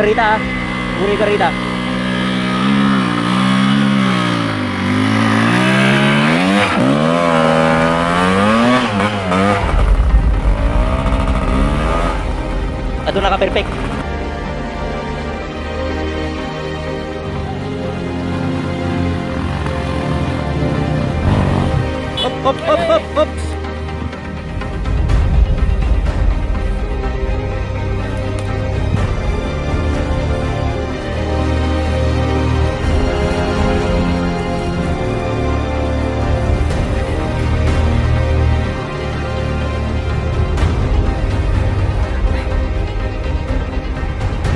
garita ha. Puri garita. Ato naka-perfect. Hop, hop, hop, hop.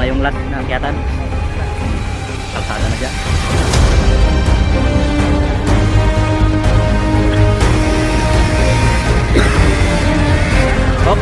Na yung last na akyatan. Kalsada na dyan. Hop.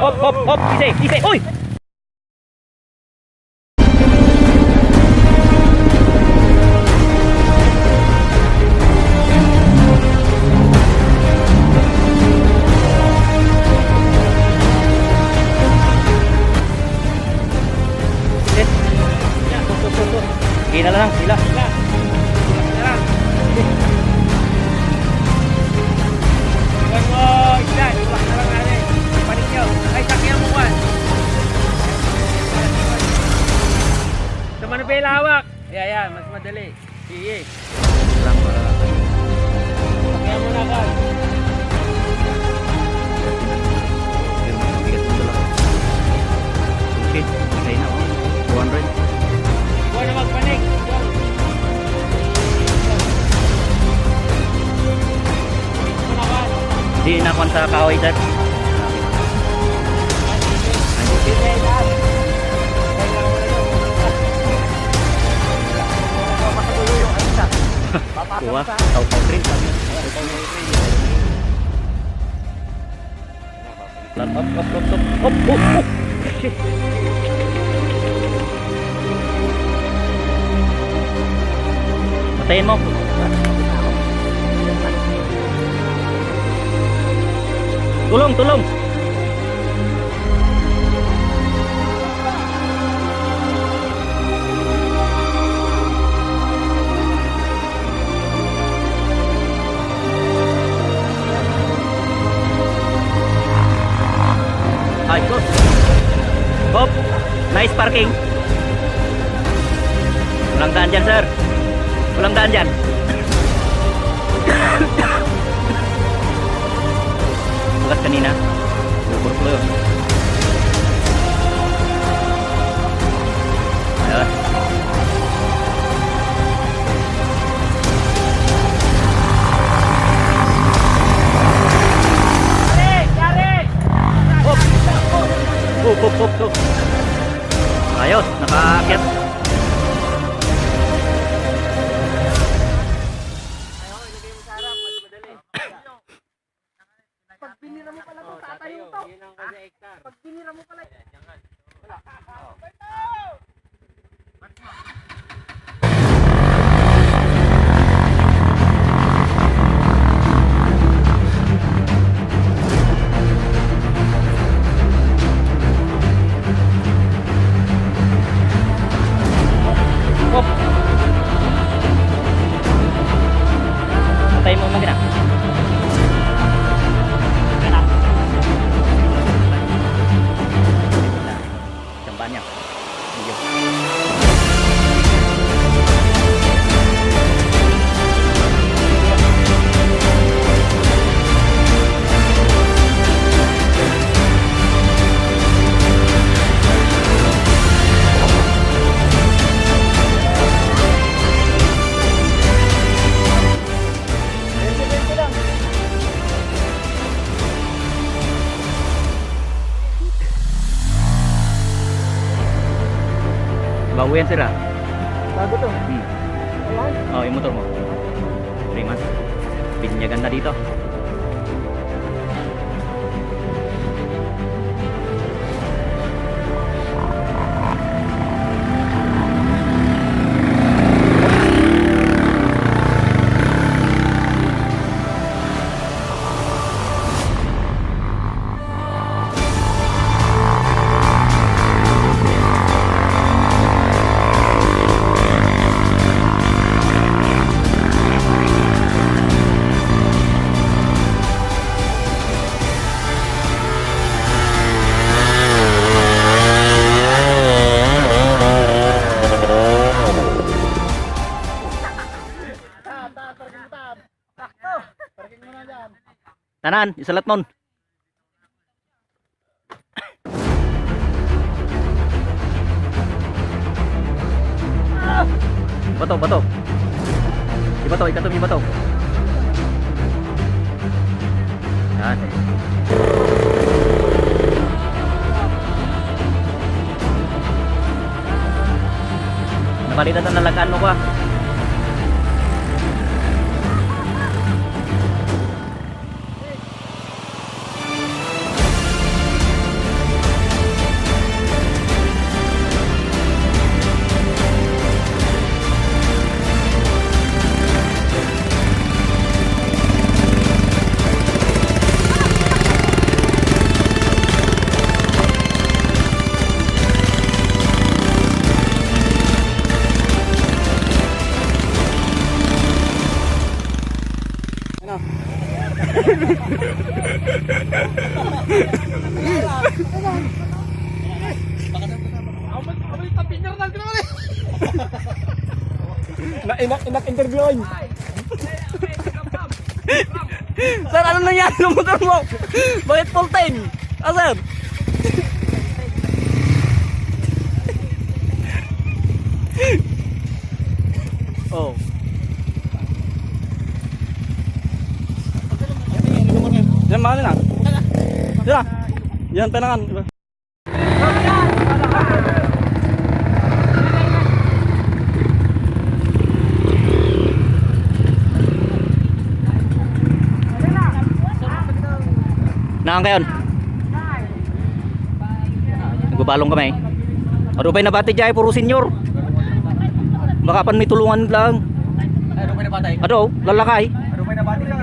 Hop, hop, hop, ise, uy! Hila lang, hila. Mana pa lawak? Ya, mas madali. Sige. Lang para. Kaya mo na kan. Okay, okay na. 200. Buwan na magpanik. Di na kon sa kahoy dad. Kuha, tau-tau drink kami. Lan op. Shit. Patayin mo. Tulong. Ayos. Hop. Nice parking. Walang daan dyan, sir. Walang daan dyan. Bukas kanina. Overflow. Ayos. Hop. Ayos, nakaakyat. Pag pinira mo pala itong tatay mo to. Ilay mo magina. Gana. Jamban niya. Medyo. Bago yan sira. Bago to. Oh, yung motor mo. 3 months. Pinyagan na dito. Tanan, isalat mon. Bato, bato. Ibato, ikatom yung bato. Yan. Napalitan na nalagaan mo ba? Inak-interviewin. Sir, ano nangyari ng motor mo? Bakit full time? Ah, sir? Oh. Yan, mahal na. Yan. Yan, penangan. Naan kayon? Nagbabalong kami. Ano ba'y nabati dyan? Puro senior. Baka pan may tulungan lang. Ano ba na batay? Ano? Lalakay. Ano ba na batay ka?